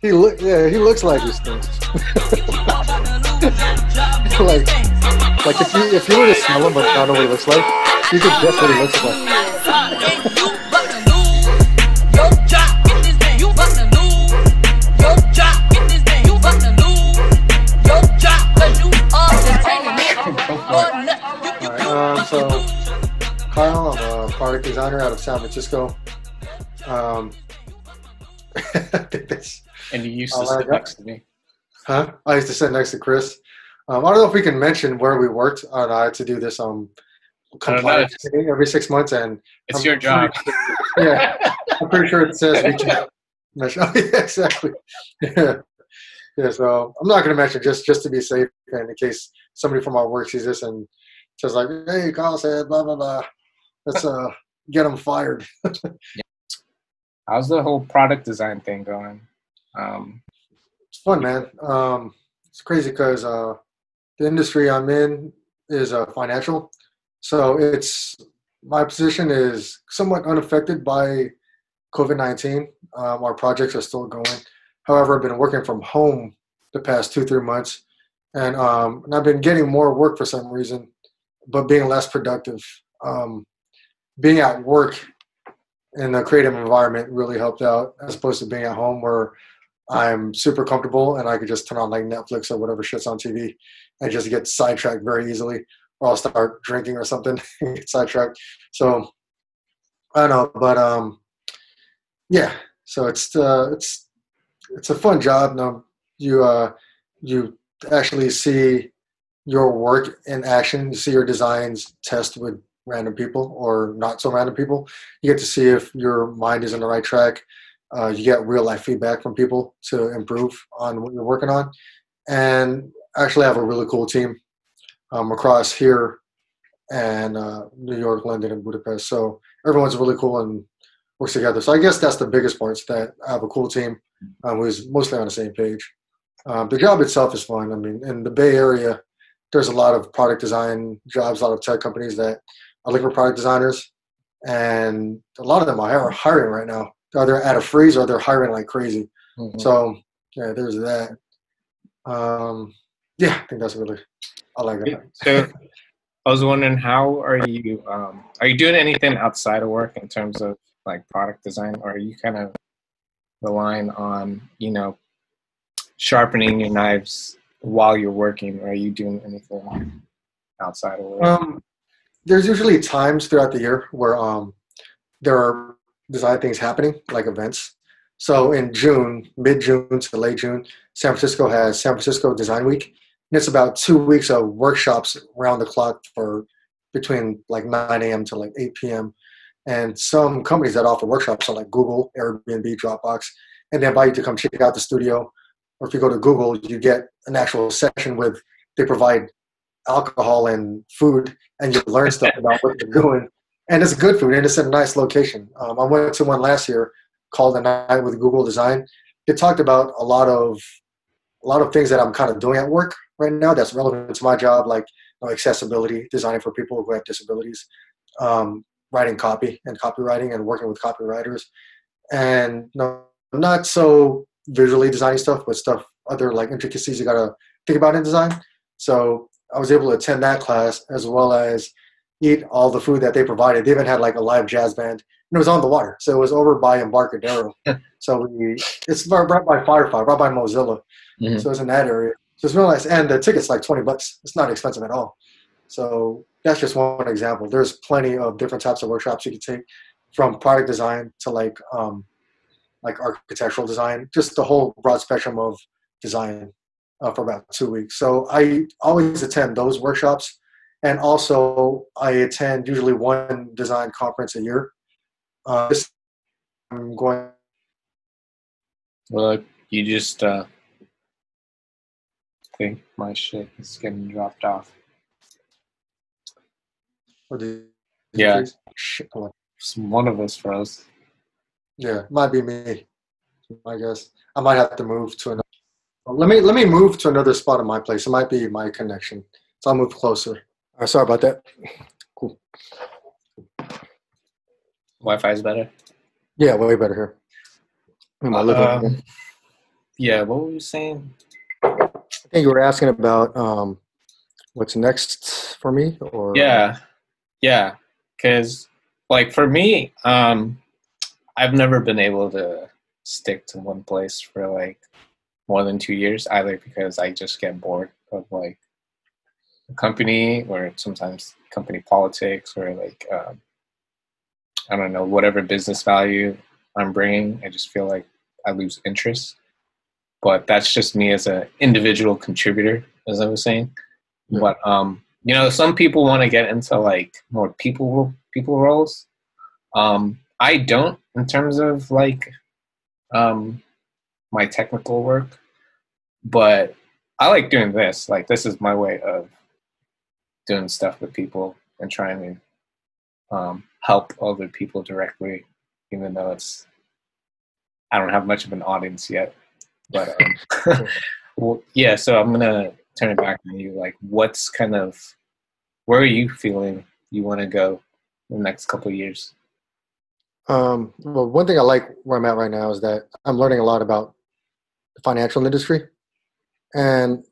he looks like he stinks. like if you were to smell him but not know what he looks like, you could guess what he looks like. So Kyle, I'm a product designer out of San Francisco. And you used to sit next to me. Huh? I used to sit next to Chris. I don't know if we can mention where we worked. I had to do this compliance meeting every 6 months, and it's your job. Yeah, I'm pretty sure it says we can't mention. Oh, yeah, exactly. Yeah. So I'm not going to mention just to be safe, and in case somebody from our work sees this and says like, "Hey, Kyle said blah blah blah," let's get them fired. How's the whole product design thing going? It's fun, man. It's crazy because the industry I'm in is financial, so my position is somewhat unaffected by COVID-19. Our projects are still going. However, I've been working from home the past 2-3 months, and I've been getting more work for some reason, but being less productive. Being at work in a creative environment really helped out, as opposed to being at home where I'm super comfortable and I could just turn on like Netflix or whatever shit's on TV and just get sidetracked very easily, or I'll start drinking or something and get sidetracked. So I don't know, but yeah. So it's a fun job. Now you actually see your work in action. You see your designs test with random people or not so random people. You get to see if your mind is on the right track. You get real life feedback from people to improve on what you're working on. And actually have a really cool team across here and New York, London, and Budapest. So everyone's really cool and works together. So I guess that's the biggest part, is that I have a cool team who's mostly on the same page. The job itself is fun. I mean, in the Bay Area, there's a lot of product design jobs, a lot of tech companies that are looking for product designers, and a lot of them are hiring right now. Either at a freeze or they're hiring like crazy. Mm-hmm. So yeah, there's that. Yeah, I think that's really, I like that. So I was wondering, how are you doing anything outside of work in terms of like product design, or are you kind of relying on, sharpening your knives while you're working, or are you doing anything outside of work? There's usually times throughout the year where there are design things happening, like events. So in June, mid-June to late June, San Francisco has San Francisco Design Week. And it's about 2 weeks of workshops around the clock for between like 9 a.m. to like 8 p.m. And some companies that offer workshops are like Google, Airbnb, Dropbox, and they invite you to come check out the studio. Or if you go to Google, you get an actual session with, they provide alcohol and food, and you learn stuff about what they're doing. And it's good food, and it's in a nice location. I went to one last year called The Night with Google Design. They talked about a lot of things that I'm kind of doing at work right now that's relevant to my job, like accessibility, designing for people who have disabilities, writing copy and copywriting and working with copywriters, and not so visually designing stuff, but other like intricacies you gotta think about in design. So I was able to attend that class as well as eat all the food that they provided. They even had like a live jazz band, and it was on the water. So it was over by Embarcadero. So it's right by Firefly, right by Mozilla. Mm-hmm. So it's in that area. So it's real nice. And the ticket's like $20. It's not expensive at all. So that's just one example. There's plenty of different types of workshops you can take, from product design to like architectural design, just the whole broad spectrum of design for about 2 weeks. So I always attend those workshops. And also I attend usually one design conference a year. I'm going. Well, you just think my shit is getting dropped off. Yeah. One of us froze. Yeah, might be me. I guess I might have to move to another. Let me move to another spot in my place. It might be my connection, so I'll move closer. All right, sorry about that. Cool. Wi-Fi is better. Yeah, way better here. In my living room. Yeah, what were you saying? I think you were asking about what's next for me, or Yeah, yeah. Because like for me, I've never been able to stick to one place for like more than 2 years, either because I just get bored of like the company or sometimes company politics or like I don't know, whatever business value I'm bringing. I just feel like I lose interest. But that's just me as an individual contributor, as I was saying. yeah. But some people want to get into like more people roles. I don't in terms of like um, my technical work, but I like doing this. Like this is my way of doing stuff with people and trying to help other people directly, even though I don't have much of an audience yet. But well, yeah. So I'm gonna turn it back on you. Like, what's kind of where are you feeling you want to go in the next couple of years? Well, one thing I like where I'm at right now is that I'm learning a lot about the financial industry, and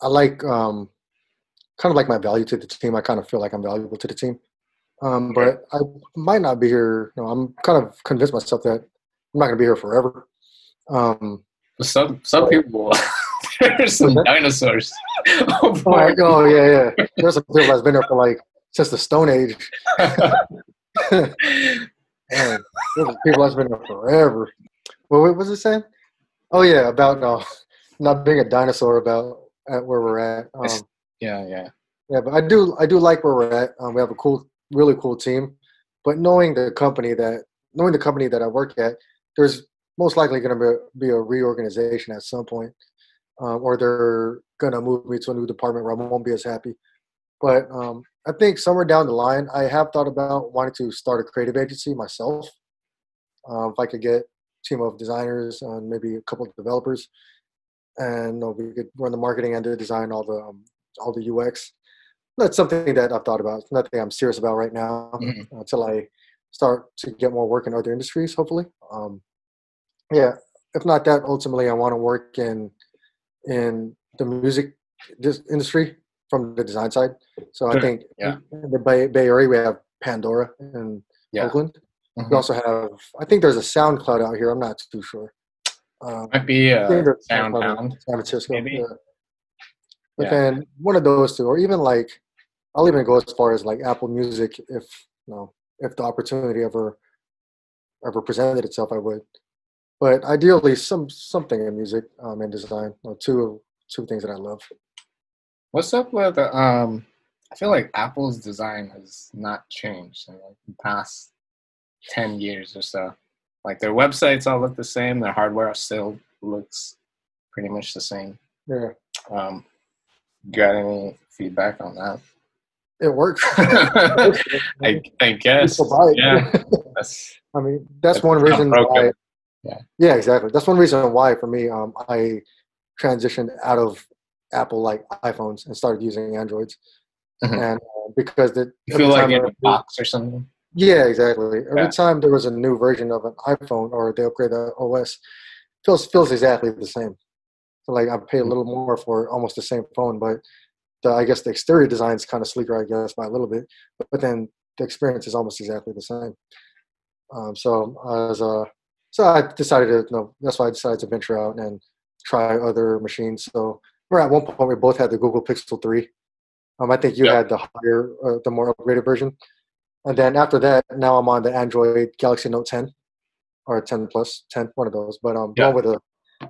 I like kind of like my value to the team. I kind of feel like I'm valuable to the team. Sure. But I might not be here. I'm kind of convinced myself that I'm not going to be here forever. Um, Some but people, there's what's some that? dinosaurs. Oh, oh yeah, yeah. There's some people that's been there for like since the Stone Age. Man, there's people that's been there forever. What was it saying? Oh yeah, about not being a dinosaur. About at where we're at. Yeah, yeah. Yeah, but I do like where we're at. We have a really cool team, but knowing the company that I work at, there's most likely going to be a reorganization at some point, or they're going to move me to a new department where I won't be as happy. But I think somewhere down the line, I have thought about wanting to start a creative agency myself. If I could get a team of designers and maybe a couple of developers, and we could run the marketing and the design, all the UX. That's something that I've thought about. It's nothing I'm serious about right now Mhm. until I start to get more work in other industries, hopefully. Yeah, if not that, ultimately I want to work in the music industry from the design side. So I Sure. think Yeah, in the Bay Area we have Pandora in yeah. Oakland. We Hmm. also have, I think there's a SoundCloud out here. I'm not too sure. Might Um, be I think there's a SoundCloud in downtown, San Francisco. maybe. Yeah. But Yeah. then one of those two, or even like I'll even go as far as like Apple Music if if the opportunity ever presented itself, I would. But ideally, something in music and design, two things that I love. What's up with I feel like Apple's design has not changed in like the past 10 years or so. Like their websites all look the same. Their hardware still looks pretty much the same. Yeah, Um, got any feedback on that? it works. It works. I People guess. buy Yeah. it. That's I mean, that's it's one not reason why. broken. Yeah. Yeah, exactly. That's one reason why for me, I transitioned out of Apple like iPhones and started using Androids, Mhm. and because You every feel like time you're in a box or something? yeah, exactly. Every Yeah. time there was a new version of an iPhone or they upgrade the OS, feels exactly the same. So like I pay a little more for almost the same phone, but I guess the exterior design is kind of sleeker, I guess, by a little bit. But then the experience is almost exactly the same. So as so I decided to that's why I decided to venture out and try other machines. So we're at one point we both had the Google Pixel 3. I think you Yeah. had the higher, the more upgraded version. And then after that, now I'm on the Android Galaxy Note 10 or 10 Plus, 10, one of those. But Yeah. the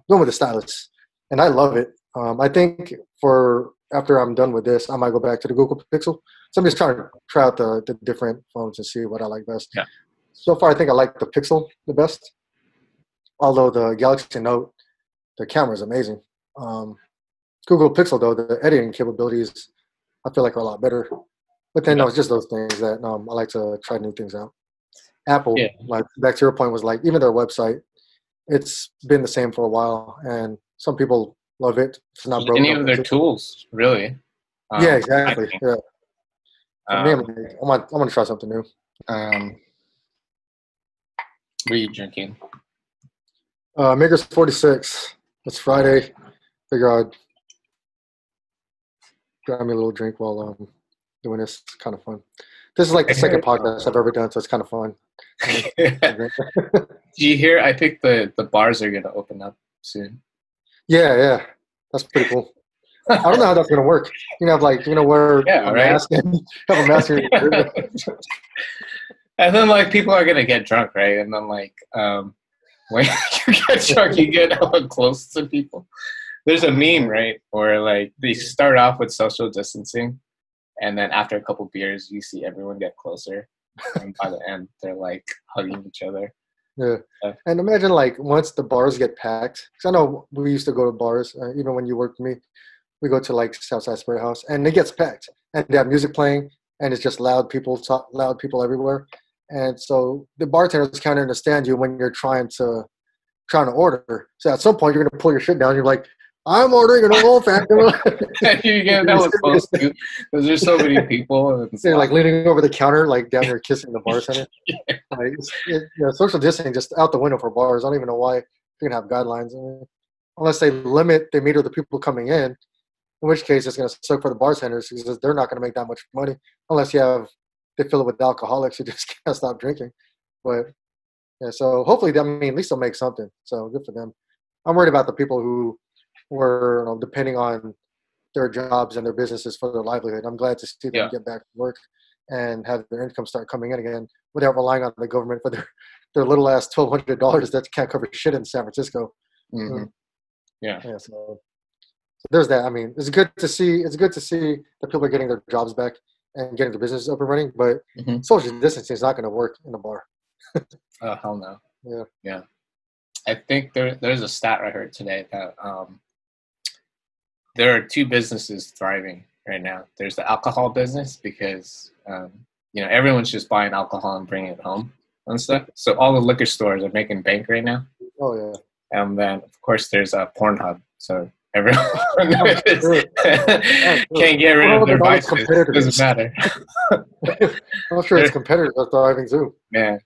one with the stylus, and I love it. I think for after I'm done with this, I might go back to the Google Pixel. So I'm just trying to try out the different phones and see what I like best. Yeah. So far, I think I like the Pixel the best. Although the Galaxy Note, the camera is amazing. Um, Google Pixel though, the editing capabilities I feel like are a lot better. But then Yeah. no, it's just those things that I like to try new things out. Yeah. Apple, like back to your point, was like even their website. It's been the same for a while, and some people love it. If it's not broke, Any don't of their fix it. tools, really. Yeah, I exactly. think. Yeah. For me, Um, I'm gonna try something new. um, what are you drinking? Maker's 46. It's Friday. Figure I'd grab me a little drink while doing this. It's kind of fun. This is like the second podcast I've ever done, so it's kind of fun. Do you hear? I think the bars are gonna open up soon. Yeah, that's pretty cool. I don't know how that's gonna work. Wear a mask and have a mask. And then like people are gonna get drunk, right? And then like when you get drunk, you get hella close to people. There's a meme, right, where like they start off with social distancing, and then after a couple beers, you see everyone get closer, and by the end, they're like hugging each other. Yeah, and imagine like once the bars get packed. Because I know we used to go to bars, even when you worked with me. We go to like Southside Spirit House, and it gets packed, and they have music playing, and it's just loud people everywhere, and so the bartenders can't understand you when you're trying to order. So at some point, you're gonna pull your shit down. You're like, I'm ordering an old fashioned. You get that close to because there's so many people. And they're like leaning over the counter, like down there kissing the bartender. Yeah. Social distancing just out the window for bars. I don't even know why you're gonna have guidelines. Unless they limit the meter of the people coming in which case it's gonna suck for the bartenders because they're not gonna make that much money unless they fill it with alcoholics who just can't stop drinking. But yeah, so hopefully, at least they'll make something. So good for them. I'm worried about the people who were depending on their jobs and their businesses for their livelihood. I'm glad to see them get back to work and have their income start coming in again without relying on the government for their little ass $1,200 that can't cover shit in San Francisco. Mm-hmm. Yeah. So there's that. It's good to see. It's good to see that people are getting their jobs back and getting their businesses up and running. But social distancing is not going to work in a bar. Oh hell no. Yeah. I think there's a stat I heard today that there are two businesses thriving right now. There's the alcohol business because everyone's just buying alcohol and bringing it home and stuff. So all the liquor stores are making bank right now. Oh yeah. And then of course there's Pornhub. So everyone can't get rid of their vices. It doesn't matter. I'm sure its competitors are thriving too. Yeah.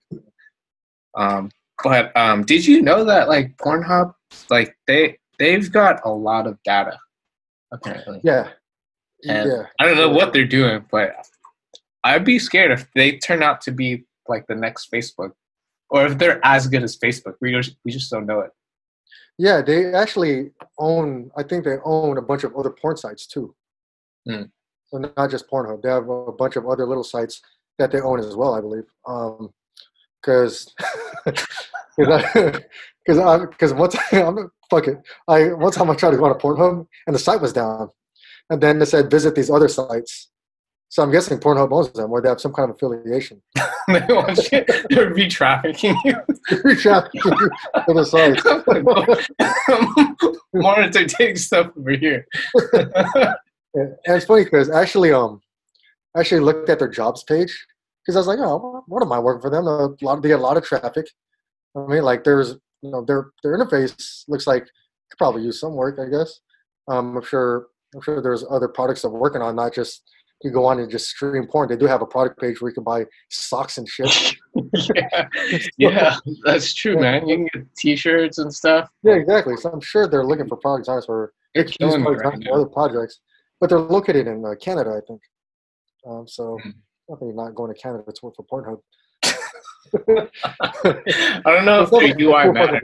But did you know that like Pornhub, like they've got a lot of data apparently. Yeah. And I don't know what they're doing, but I'd be scared if they turn out to be like the next Facebook, or if they're as good as Facebook. We just don't know it. Yeah, they actually own. I think they own a bunch of other porn sites too. So not just Pornhub. They have a bunch of other little sites that they own as well, I believe. Because one time I tried to go on a Pornhub and the site was down, and then they said visit these other sites. So I'm guessing Pornhub owns them, or they have some kind of affiliation. They're re-trafficking you. Re-trafficking you to the site. More entertaining stuff over here. And it's funny because I actually looked at their jobs page because I was like, oh, what am I working for them? They get a lot of traffic. There's their interface looks like could probably use some work, I guess. I'm sure there's other products they're working on, not just you go on and just stream porn. They do have a product page where you can buy socks and shit. Yeah, that's true, man. You can get T-shirts and stuff. Yeah, exactly. So I'm sure they're looking for product designers for other projects, but they're located in Canada, I think. So definitely not going to Canada to work for Pornhub. I don't know if their UI matters.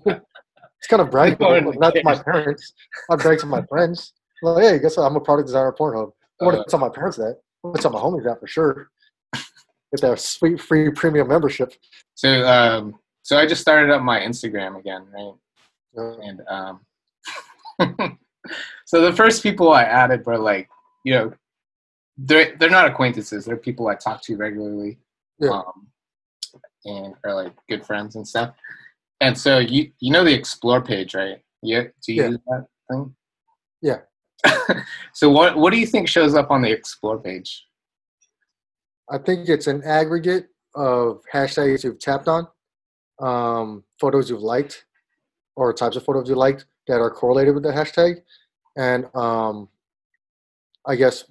It's kind of bragging, not to my parents. I brag to my friends. Like, hey, guess what? I'm a product designer at Pornhub. I want to tell my parents that. I want to tell my homies that for sure. Get that sweet free premium membership. So I just started up my Instagram again, right? And so the first people I added were like, they're not acquaintances. They're people I talk to regularly, and are like good friends and stuff. And so you know the Explore page, right? Yeah. Do you use that thing? Yeah. So what do you think shows up on the Explore page? I think it's an aggregate of hashtags you've tapped on, photos you've liked, or types of photos you liked that are correlated with the hashtag, and I guess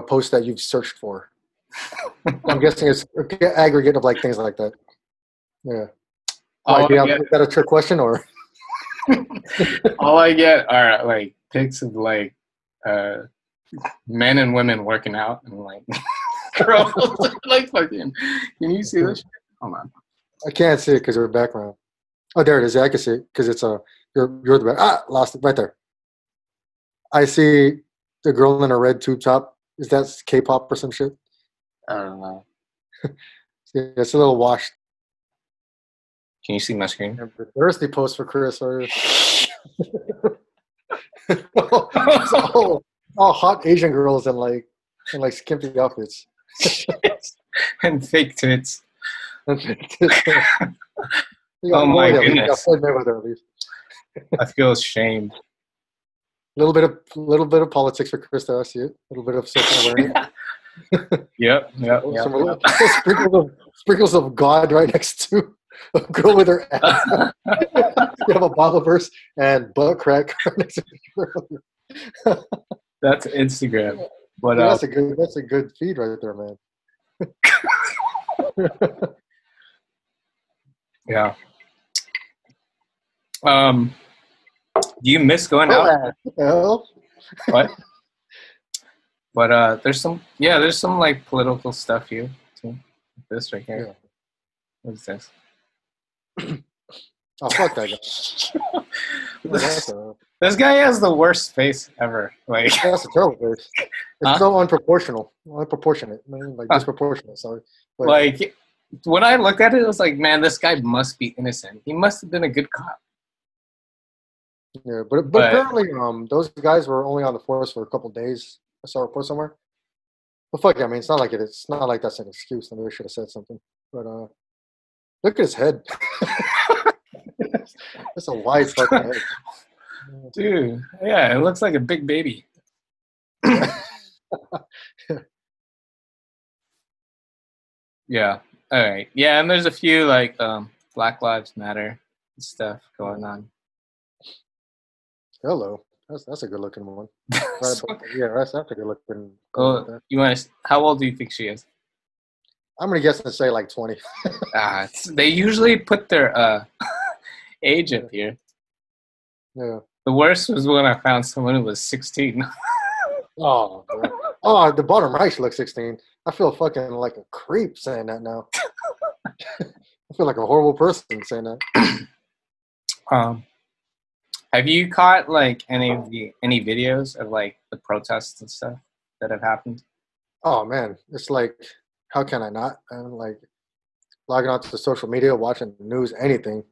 posts that you've searched for. I'm guessing it's an aggregate of like things like that. Yeah. Is that a trick question or? All I get are like pics of like men and women working out and like girls like fucking. Can you see this? Hold on. I can't see it because of the background. Oh, there it is. Yeah, I can see it because it's you're the back. Ah, lost it right there. I see the girl in a red tube top. Is that K-pop or some shit? I don't know. Yeah, it's a little washed. Can you see my screen? Thirsty post for Chris. Or all hot Asian girls in like skimpy outfits and fake tits. Oh my goodness! Mayweather, at least. I feel ashamed. A little bit of politics for Chris. I see it. A little bit of social awareness. Yep. Sprinkles of God right next to a girl with her ass. You have a Bible verse and butt crack right next to the That's Instagram. But yeah, that's a good feed right there, man. Yeah. Do you miss going out? What the hell? What? But there's some like political stuff here too. This right here. Yeah. What is this? Oh, fuck that guy. This guy has the worst face ever. Like that's a terrible face. It's so unproportionate. Like disproportionate. Sorry. But, like when I looked at it, it was like, man, this guy must be innocent. He must have been a good cop. Yeah, but apparently, those guys were only on the force for a couple of days. I saw a report somewhere. But fuck, I mean, it's not like that's an excuse. I should have said something. But look at his head. It's a wide fucking head. Dude, yeah, it looks like a big baby. Yeah. All right. Yeah, and there's a few like Black Lives Matter stuff going on. Hello. That's a good looking one. Right, yeah, that's a good looking. How old do you think she is? I'm gonna guess and say like 20. They usually put their age up here. Yeah. The worst was when I found someone who was 16. Oh, bro. Oh, the bottom right, she looks 16. I feel fucking like a creep saying that now. I feel like a horrible person saying that. Have you caught like any videos of like the protests and stuff that have happened? Oh man, it's like, how can I not? And like logging onto social media, watching the news, anything.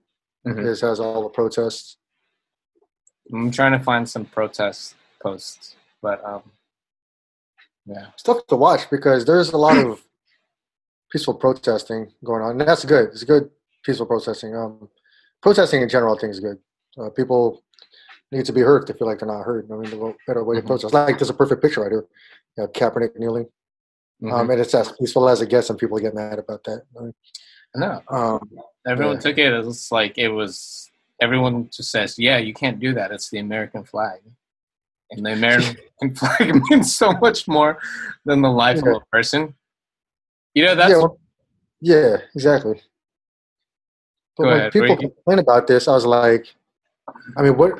This has all the protests. I'm trying to find some protest posts, but yeah, stuff to watch because there's a lot of peaceful protesting going on, and that's good. It's good peaceful protesting. Protesting in general, I think is good. People need to be heard to feel like they're not heard. I mean, the better way to protest. Like there's a perfect picture right here. You have Kaepernick kneeling, and it's as peaceful as it gets, and people get mad about that. No, everyone took it as like it was. Everyone just says, "Yeah, you can't do that. It's the American flag." And the American flag means so much more than the life of a person. You know, that's... Yeah, exactly. But when people complain about this, I was like, I mean, what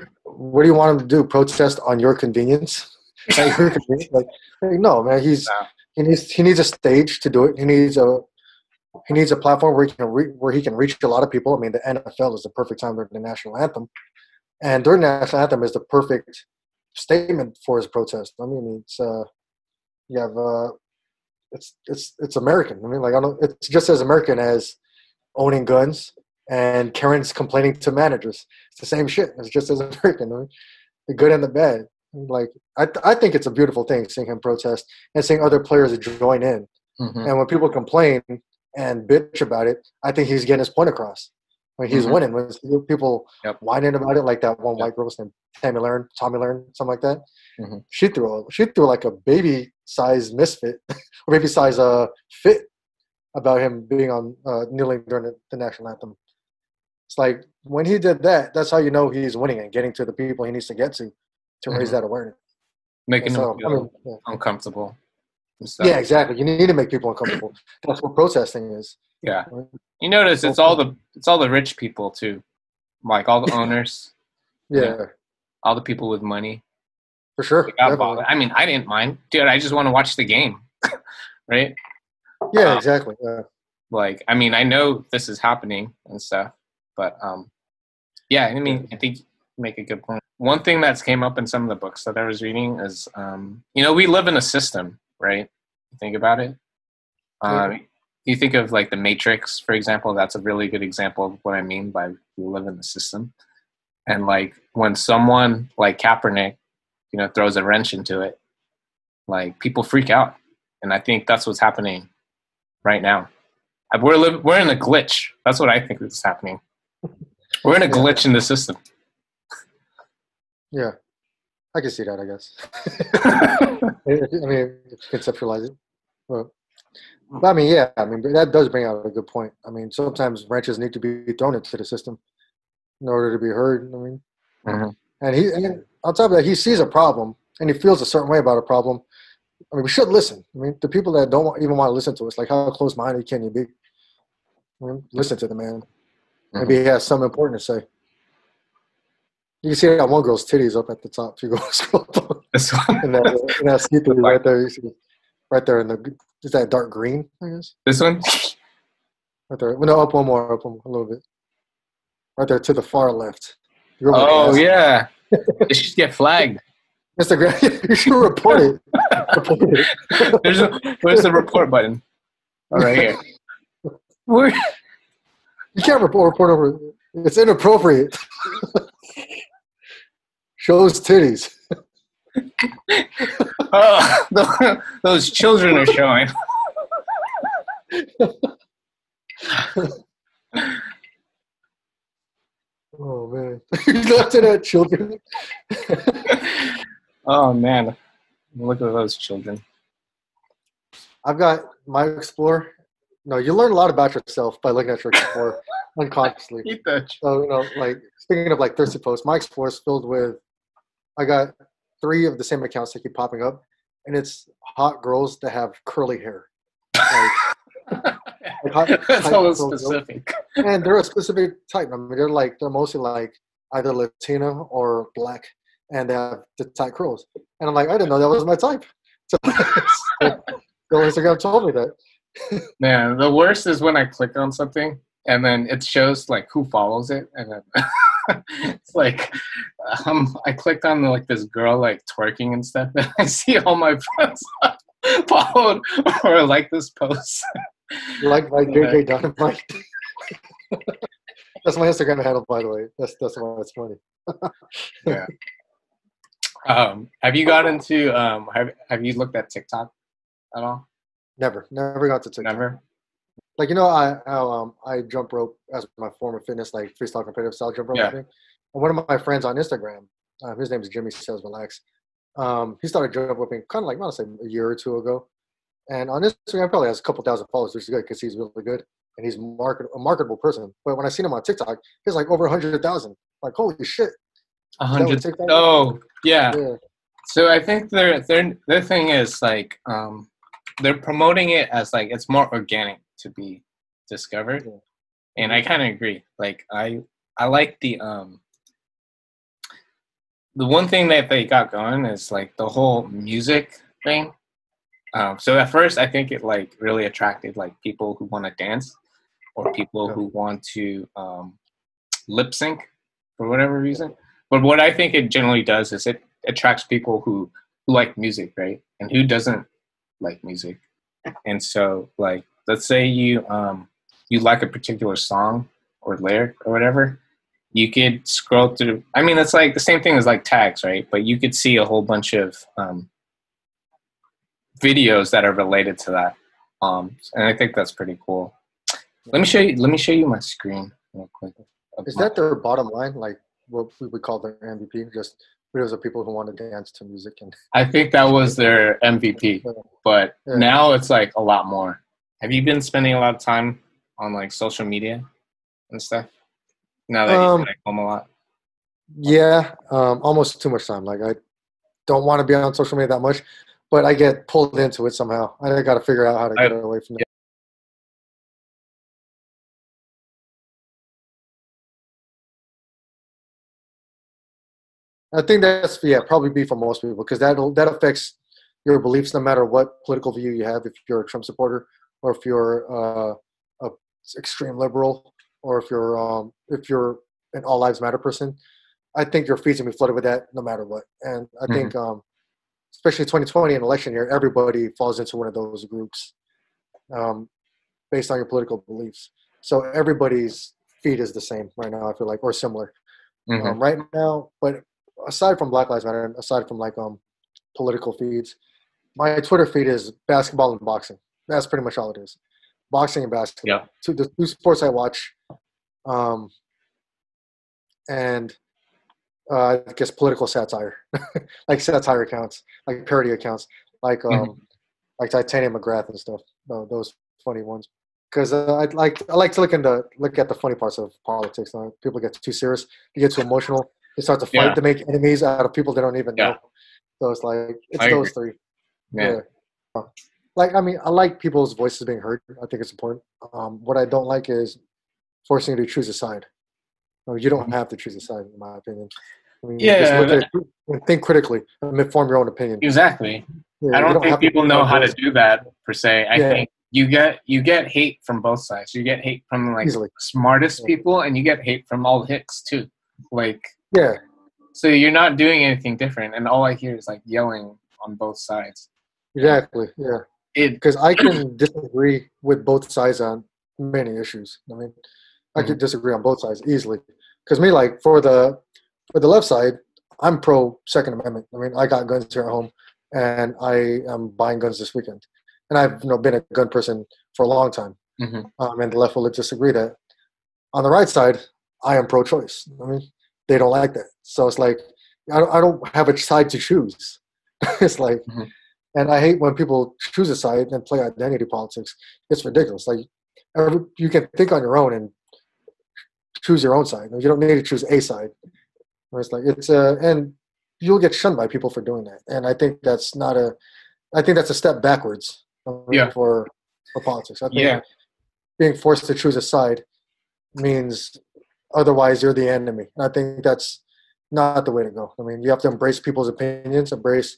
do you want him to do? Protest on your convenience? Like, no, man. He needs a stage to do it. He needs a platform where he can reach a lot of people. I mean, the NFL is the perfect time during the national anthem, and during the national anthem is the perfect statement for his protest. I mean, it's American. I mean, like it's just as American as owning guns and Karen's complaining to managers. It's the same shit. It's just as American. I mean, the good and the bad. Like I think it's a beautiful thing seeing him protest and seeing other players join in. And when people complain and bitch about it, I think he's getting his point across. When he's winning, when people whining about it, like that one white girl named Tommy Learn, something like that. She threw like a baby size misfit, or baby size fit about him being on kneeling during the national anthem. It's like when he did that, that's how you know he's winning and getting to the people he needs to get to raise that awareness, making them feel uncomfortable. Yeah, exactly. You need to make people uncomfortable. That's what protesting is. Yeah, you notice it's all the rich people too, like all the owners. You know, Yeah, all the people with money, for they sure, got definitely. bothered. I mean, I didn't mind, dude. I just want to watch the game, right? Yeah, Um, exactly. Yeah, like, I mean, I know this is happening and stuff, but yeah. I yeah, mean, I think you make a good point. One thing that's came up in some of the books that I was reading is, you know, we live in a system, right? You think about it. yeah. You think of like the Matrix, for example. That's a really good example of what I mean by we live in the system. And like when someone like Kaepernick, you know, throws a wrench into it, like people freak out, and I think that's what's happening right now. We're in a glitch. That's what I think is happening. We're in a Yeah. glitch in the system. Yeah, I can see that, I guess. I mean, conceptualize it. But I mean, yeah, I mean, that does bring out a good point. I mean, sometimes wrenches need to be thrown into the system in order to be heard. I mean, Mhm. and on top of that, he sees a problem and he feels a certain way about a problem. I mean, we should listen. I mean, the people that don't even want to listen to us, like, how close-minded can you be? I mean, listen to the man. Maybe Mhm. he has something important to say. You can see that one girl's titties up at the top. If you go scroll down This one, in that see-through like right there. You see, right there in the is that dark green? I guess this one. right there. Well, no, up one more, a little bit. Right there to the far left. Girl with Oh glasses. yeah, it should get flagged. Instagram, you should report it. Report it. Where's the report button? Oh, right here. Where? You can't report over. It's inappropriate. Shows titties. Oh, those children are showing. Oh man, you left it at children. Oh man, look at those children. I've got my Explorer. No, you learn a lot about yourself by looking at your Explorer unconsciously. Eat that. So like speaking of like thirsty posts, my Explorer is filled with. I got 3 of the same accounts that keep popping up, and it's hot girls that have curly hair. Like hot That's a type little curly girls. specific. And they're a specific type. I mean, they're mostly like either Latino or black, and they have the tight curls. And I'm like, I didn't know that was my type. So, so Instagram told me that. Man, the worst is when I click on something and then it shows like who follows it, and then it's like I clicked on like this girl like twerking and stuff, and I see all my friends followed or like this post. Like JJ Dynamite. That's my Instagram handle, by the way. That's why it's funny. Yeah. Have you got into have you looked at TikTok at all? Never got to TikTok. Never. Like I jump rope as my form of fitness, like freestyle competitive style jump rope Yeah. thing. And one of my friends on Instagram, his name is Jimmy Says Relax. He started jump roping kind of like I want to say a year or 2 ago. And on Instagram, probably has a couple thousand followers, which is good because he's really good and he's a marketable person. But when I seen him on TikTok, he's like over 100,000. Like, holy shit! Is that what 100. TikTok? Oh, yeah. Yeah. So I think their thing is like they're promoting it as like it's more organic to be discovered, Yeah. and I kind of agree. Like I like the one thing that they got going is like the whole music thing. So at first, I think it like really attracted like people who want to dance or people Yeah. who want to lip sync for whatever reason. But what I think it generally does is it attracts people who like music, right? And who doesn't like music. And so like let's say you like a particular song or lyric or whatever, you could scroll through. I mean, it's like the same thing as like tags, right? But you could see a whole bunch of videos that are related to that. And I think that's pretty cool. Let me show you. Let me show you my screen real quick. Is that their bottom line? Like what we would call their MVP? Just videos of people who want to dance to music and. I think that was their MVP, but Yeah. now it's like a lot more. Have you been spending a lot of time on like social media and stuff? Now that you're like home a lot. Yeah, almost too much time. Like I don't want to be on social media that much, but I get pulled into it somehow. I got to figure out how to get away from it. I think that's probably be for most people because that affects your beliefs no matter what political view you have. If you're a Trump supporter, or if you're a extreme liberal, or if you're an all lives matter person, I think your feeds gonna be flooded with that no matter what. And I Hmm. think especially 2020 an election year, everybody falls into one of those groups um, based on your political beliefs. So everybody's feed is the same right now. I feel like, or similar Hmm. right now. But aside from Black Lives Matter, and aside from like political feeds, my Twitter feed is basketball and boxing. That's pretty much all it is. Boxing and Yeah. basketball. The two sports I watch, um, and I guess political satire, like satire accounts, like parody accounts, like Hmm. like Titanium McGrath and stuff. Those funny ones. Because I like to look at the funny parts of politics. People get too serious, they get too emotional, they start to fight, Yeah. to make enemies out of people they don't even Yeah. know. So it's like it's I agree. those three. Yeah. Yeah. Like I mean, I like people's voices being heard. I think it's important. What I don't like is forcing you to choose a side. No, you don't have to choose a side, in my opinion. I mean, just Yeah. look at it and think critically and form your own opinion. Exactly. Yeah, I you don't don't think have to people pick know my how to voice. do that per se. I Yeah, think you get hate from both sides. You get hate from like easily. smartest Yeah. people, and you get hate from all hicks too. Like, Yeah, so you're not doing anything different, and all I hear is like yelling on both sides. And exactly. Yeah. it. Because I can disagree with both sides on many issues. I mean, I Mhm. could disagree on both sides easily. Because me, like for the left side, I'm pro Second Amendment. I mean, I got guns here at home, and I am buying guns this weekend. And I've been a gun person for a long time. Mhm. And the left will disagree that. On the right side, I am pro-choice. I mean, they don't like that. So it's like I don't have a side to choose. It's like, Mhm. and I hate when people choose a side and play identity politics. It's ridiculous. Like you can think on your own and choose your own side. You don't need to choose a side. It's like and you'll get shunned by people for doing that. And I think that's not a. I think that's a step backwards. I mean, Yeah. for politics. I think Yeah. being forced to choose a side means otherwise you're the enemy. And I think that's not the way to go. I mean, you have to embrace people's opinions, embrace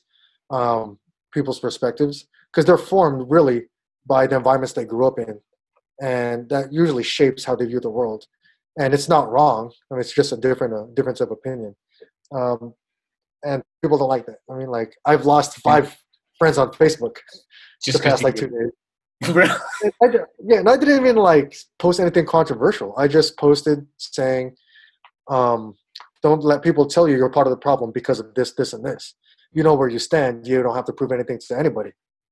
um, people's perspectives, because they're formed really by the environments they grew up in, and that usually shapes how they view the world. And it's not wrong. I mean, it's just a difference of opinion. Um, and people don't like that. I mean, like I've lost Yeah. 5 friends on Facebook the Just because past you like 2 days. do. And I didn't even like post anything controversial. I just posted saying, um, "Don't let people tell you you're part of the problem because of this, this, and this. You know where you stand. You don't have to prove anything to anybody."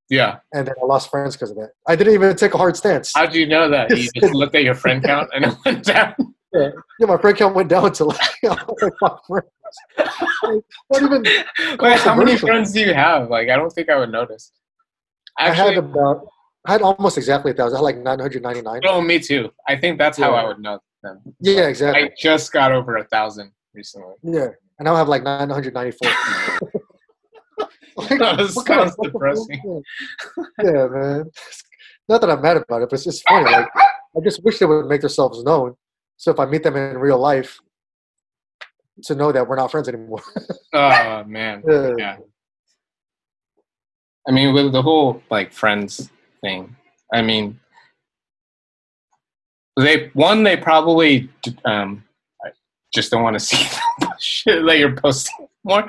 Yeah. And then I lost friends because of that. I didn't even take a hard stance. How do you know that? You just looked at your friend count and it went down. Yeah, my friend count went down to like, like 5 friends. Like, not even Wait, how many controversial. friends do you have? Like, I don't think I would notice. Actually, I had almost exactly 1,000. I had like 999. oh, me too. I think that's how I Yeah, would know them. yeah, I exactly. just got over 1,000 recently. Yeah, and now I have like 994. Like, That what kind sounds of depressing. yeah, man. Not that I'm mad about it, but it's just funny. Like, I just wish they would make themselves known. So if I meet them in real life, to know that we're not friends anymore. Oh man, Yeah. yeah. I mean, with the whole like friends thing, I mean, they probably just don't want to see shit that you're posting more.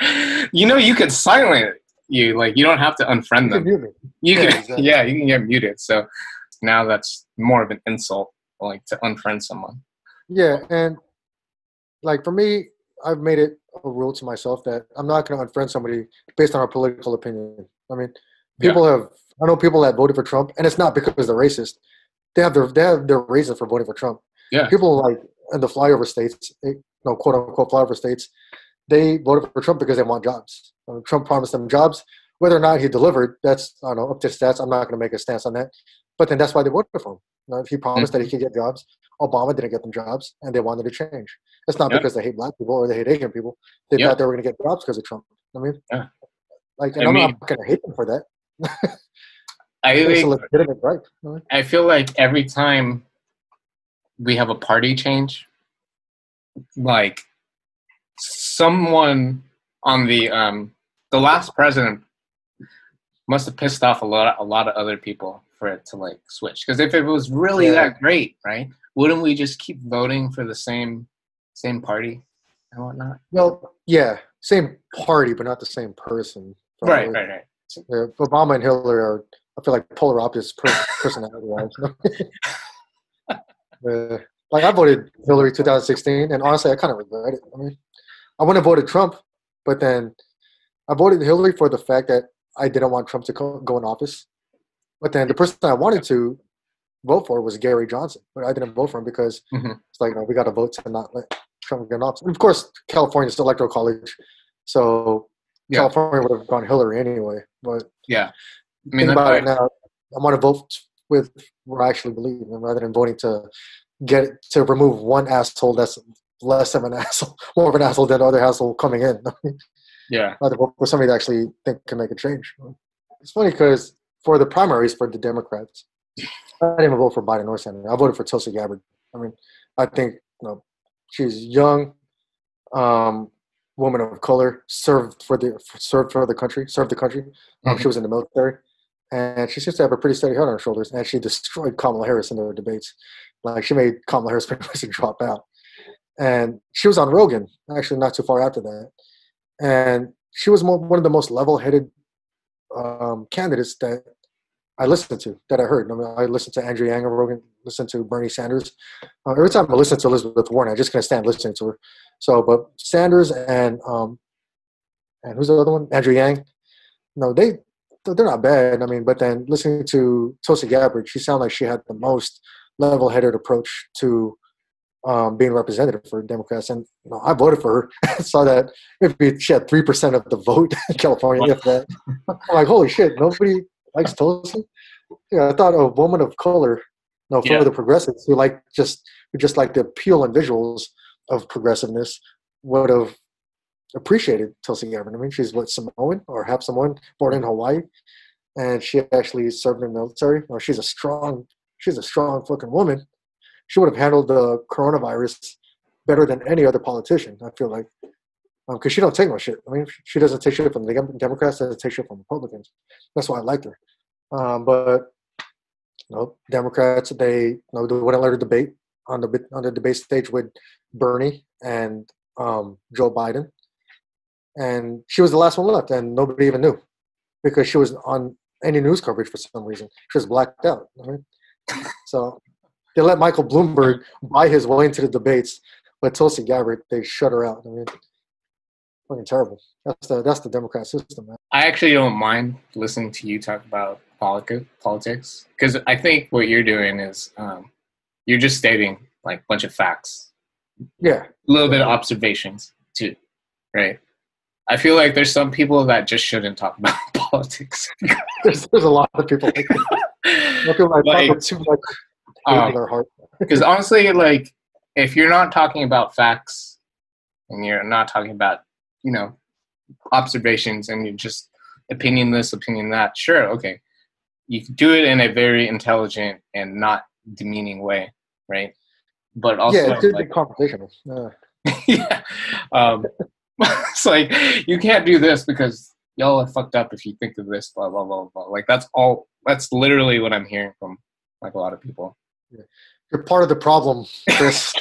You know, you could silent you, like you don't have to unfriend You can them. mute me. You Yeah, can, exactly. yeah, you can get muted. So now that's more of an insult, like to unfriend someone. Yeah, and like for me, I've made it a rule to myself that I'm not going to unfriend somebody based on a political opinion. I mean, Yeah, I know people that voted for Trump, and it's not because they're racist. They have their reason for voting for Trump. yeah, People like in the flyover states, quote unquote flyover states, they voted for Trump because they want jobs. Trump promised them jobs. Whether or not he delivered, that's I don't know up to stats. I'm not going to make a stance on that. But then that's why they voted for him. If he promised that he mhm, could get jobs, Obama didn't get them jobs, and they wanted to change. It's not yeah, because they hate black people or they hate Asian people. They yeah, thought they were going to get jobs because of Trump. I mean, yeah. like, I and I'm mean, not going to hate them for that. I It's a think legitimate right. I feel like every time we have a party change, like someone on the last president must have pissed off a lot of other people for it to like switch. Because if it was really that great, right, wouldn't we just keep voting for the same party and whatnot? Well, yeah, same party, but not the same person. Right. Yeah, Obama and Hillary are, I feel like, polar opposites personality-wise. Like, I voted Hillary 2016, and honestly, I kind of regret it. I mean, I wouldn't have voted Trump, but then I voted Hillary for the fact that I didn't want Trump to go in office. But then the person I wanted to vote for was Gary Johnson, but I didn't vote for him because it's like, we got to vote to not let Trump get in office. And of course, California's electoral college, so California would have gone Hillary anyway. But I mean, think about it now. I want to vote with what I actually believe in, rather than voting to remove one asshole that's less of an asshole, more of an asshole than the other asshole coming in. Rather vote for somebody that actually think can make a change. It's funny because for the primaries for the Democrats, I didn't even vote for Biden or Sanders. I voted for Tulsi Gabbard. I mean, I think she's young, woman of color, served the country. She was in the military, and she seems to have a pretty steady head on her shoulders. And she destroyed Kamala Harris in the debates. Like, she made Kamala Harris pretty much drop out. And she was on Rogan, actually not too far after that. And she was one of the most level-headed candidates that I listened to, that I heard. I mean, I listened to Andrew Yang on Rogan, listened to Bernie Sanders. Every time I listen to Elizabeth Warren, I just can't stand listening to her. So, but Sanders and who's the other one? Andrew Yang. No, they're not bad. I mean, but then listening to Tulsi Gabbard, she sounded like she had the most level-headed approach to being representative for Democrats. And I voted for her. Saw that maybe she had 3% of the vote in California, if that. I'm like, holy shit, nobody likes Tulsi? Yeah, I thought a woman of color, for the progressives who just like the appeal and visuals of progressiveness would have appreciated Tulsi Gabbard. I mean, she's Samoan or half Samoan, born in Hawaii, and she actually served in the military. She's a strong fucking woman. She would have handled the coronavirus better than any other politician, I feel like, because she don't take no shit. I mean, she doesn't take shit from the Democrats, doesn't take shit from Republicans. That's why I liked her. But Democrats, they wouldn't let her debate on the debate stage with Bernie and Joe Biden, and she was the last one left, and nobody even knew because she was on any news coverage for some reason. She was blacked out. Right? So they let Michael Bloomberg buy his way into the debates, but Tulsi Gabbard, they shut her out. I mean, fucking terrible. That's the Democrat system, man. I actually don't mind listening to you talk about politics because I think what you're doing is you're just stating like a bunch of facts. Yeah. A little bit of observations too, right? I feel like there's some people that just shouldn't talk about politics. there's a lot of people like that. I feel like talk too much in their heart. Because honestly, like, if you're not talking about facts and you're not talking about, observations and you're just opinion this, opinion that, sure, okay. You can do it in a very intelligent and not demeaning way, right? But also, it's a conversation. Yeah. It's like, you can't do this because y'all are fucked up if you think of this, blah, blah, blah, blah. Like, that's literally what I'm hearing from, like, a lot of people. Yeah. You're part of the problem, Chris.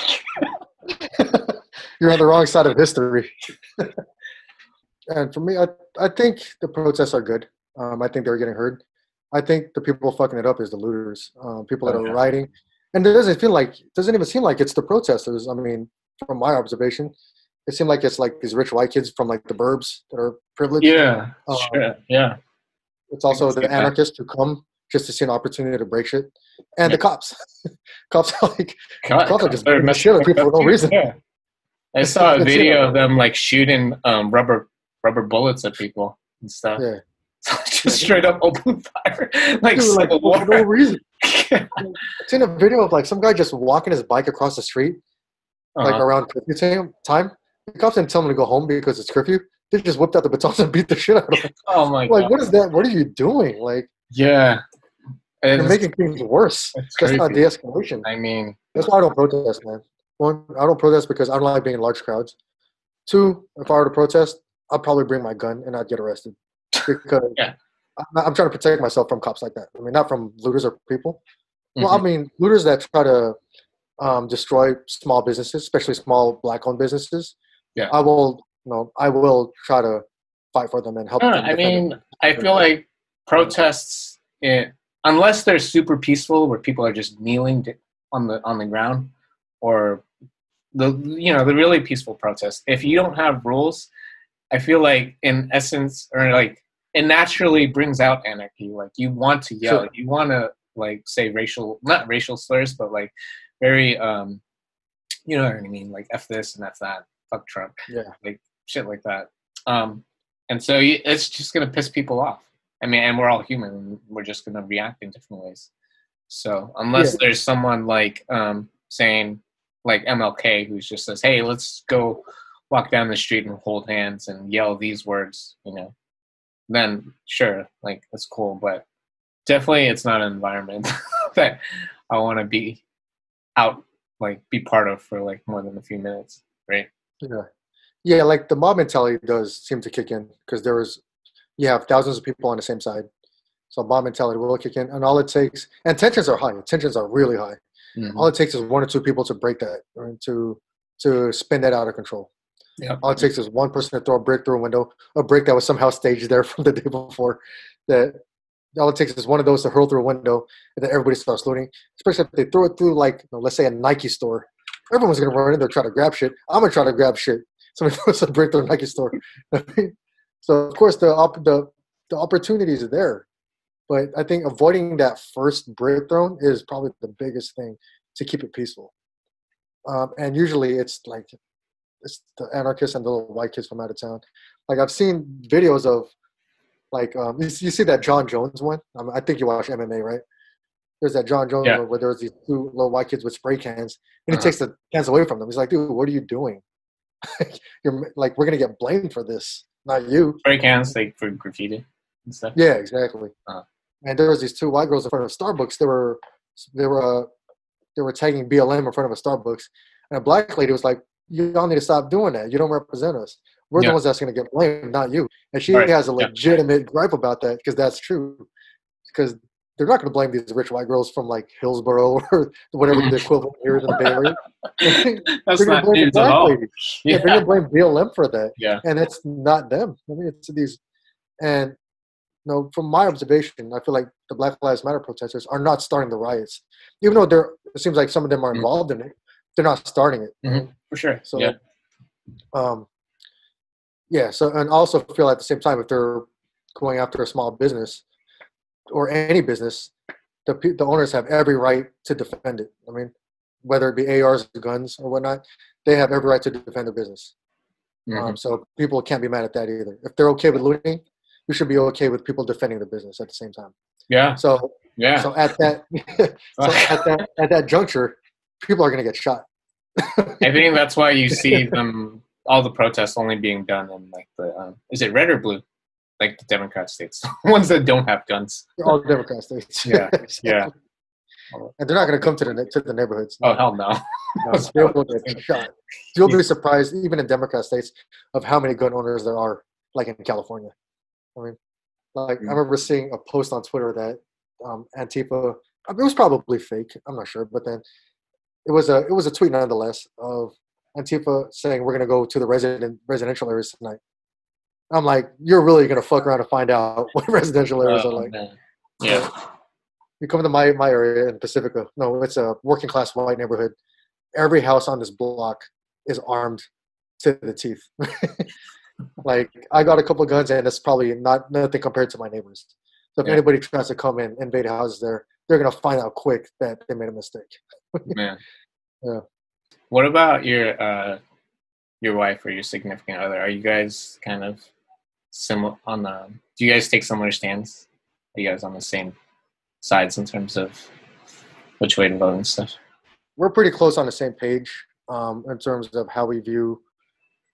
You're on the wrong side of history. And for me, I think the protests are good. I think they're getting heard. I think the people fucking it up is the looters, people that are rioting. And it doesn't even seem like it's the protesters. I mean, from my observation, it seemed like it's like these rich white kids from like the burbs that are privileged. Yeah, sure. Yeah. It's also the anarchists who come just to see an opportunity to break shit. And the cops. Cops are just breaking shit at people for no reason. Yeah. I saw a video of them like shooting rubber bullets at people and stuff. Yeah. Just straight up open fire. Like, for no reason. I've seen a video of like some guy just walking his bike across the street, like around curfew time. The cops didn't tell him to go home because it's curfew. They just whipped out the batons and beat the shit out of him. Oh my god! Like, what is that? What are you doing? Like, yeah, you're making things worse. That's not de-escalation. I mean, that's why I don't protest, man. One, I don't protest because I don't like being in large crowds. Two, if I were to protest, I'll probably bring my gun and not get arrested because Yeah. I'm trying to protect myself from cops like that. I mean, not from looters or people. Well, I Hmm. mean, looters that try to destroy small businesses, especially small black-owned businesses. Yeah. I will try to fight for them and help them I defend mean, I it. feel like protests, unless they're super peaceful, where people are just kneeling on the ground, or the really peaceful protests. If you don't have rules, I feel like in essence, or like it naturally brings out anarchy. Like you want to yell, Sure. you want to like say not racial slurs, but like very you know what I mean, like f this and f that, fuck Trump, Yeah. like shit like that. Um, and so it's just gonna piss people off. I mean, and we're all human. And we're just gonna react in different ways. So Yeah. unless there's someone like saying like MLK who just says, "Hey, let's go walk down the street and hold hands and yell these words," then sure, like that's cool. But definitely, it's not an environment that I want to be out, like be part of for like more than a few minutes, right? Yeah. Yeah. Like the mob mentality does seem to kick in because you have thousands of people on the same side. So mob mentality will kick in, and all it takes, and tensions are high. Tensions are really high. Mm-hmm. All it takes is one or two people to break that, or to spin that out of control. Yep. All it takes is one person to throw a brick through a window, a brick that was somehow staged there from the day before. That all it takes is one of those to hurl through a window, and then everybody starts looting. Especially if they throw it through, like, let's say a Nike store, everyone's gonna run in there try to grab shit. I'm gonna try to grab shit. Somebody throws a brick through a Nike store. So of course the opportunities are there, but I think avoiding that first brick thrown is probably the biggest thing to keep it peaceful. And usually it's the anarchists and the little white kids from out of town. Like I've seen videos of like you see that John Jones one. I think you watch MMA, right? There's that John Jones Yeah. one where there's these two little white kids with spray cans, and he Uh-huh. takes the cans away from them. He's like, "Dude, what are you doing? You're like, we're gonna get blamed for this, not you." Spray cans like for graffiti and stuff. Yeah, exactly. Uh-huh. And there was these two white girls in front of Starbucks. They were they were tagging BLM in front of a Starbucks, and a black lady was like, "Y'all need to stop doing that. You don't represent us. We're the Yeah. ones that's going to get blamed, not you." And she Right. has a Yeah. legitimate gripe about that because that's true. Because they're not going to blame these rich white girls from like Hillsboro or whatever the equivalent here is in the Bay Area. That's They're going to not blame the news at black all. lady. Yeah, they're going to blame BLM for that, Yeah. and it's not them. I mean, it's these and. No, from my observation, I feel like the Black Lives Matter protesters are not starting the riots, even though it seems like some of them are involved in it. They're not starting it. Mm-hmm. For sure. So, yeah. Yeah. So, and also feel at the same time if they're going after a small business or any business, the owners have every right to defend it. I mean, whether it be ARs, guns, or whatnot, they have every right to defend their business. Mm-hmm. So people can't be mad at that either. If they're okay with looting, you should be okay with people defending the business at the same time. Yeah. So Yeah. So at that at that juncture, people are going to get shot. I think that's why you see them all the protests only being done in like the is it red or blue, like the Democrat states, ones that don't have guns. They're all Democrat states. Yeah. Yeah. And they're not going to come to the neighborhoods. Oh hell no. No, they will get shot. You'll be surprised, even in Democrat states, of how many gun owners there are, like in California. I mean, like I remember seeing a post on Twitter that Antifa. I mean, it was probably fake. I'm not sure, but then it was a tweet nonetheless of Antifa saying we're going to go to the residential areas tonight. I'm like, you're really going to fuck around and find out what residential areas are like. Man. Yeah. You come to my area in Pacifica. No, it's a working class white neighborhood. Every house on this block is armed to the teeth. Like I got a couple of guns, and it's probably nothing compared to my neighbors. So if anybody tries to come in, invade houses there, they're gonna find out quick that they made a mistake. Man. Yeah. What about your wife or your significant other? Are you guys kind of similar on the? Do you guys take similar stands? Are you guys on the same sides in terms of which way to vote and stuff? We're pretty close on the same page in terms of how we view,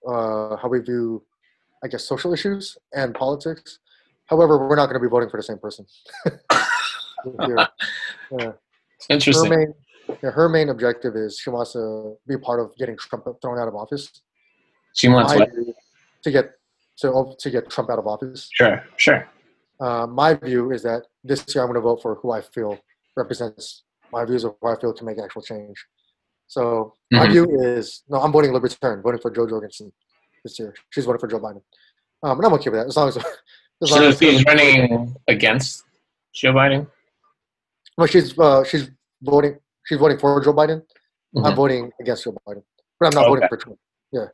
I guess, social issues and politics. However, we're not going to be voting for the same person. Yeah. Interesting. Her main objective is she wants to be part of getting Trump thrown out of office. She wants what? To get to get Trump out of office. Sure. My view is that this year I'm going to vote for who I feel represents my views of who I feel can make actual change. So my view is no, I'm voting Libertarian, voting for Jo Jorgensen this year. She's voting for Joe Biden, and I'm okay with that as long as So she's running against Joe Biden. Well, she's voting for Joe Biden. I'm voting against Joe Biden, but I'm not voting for Trump. Yeah,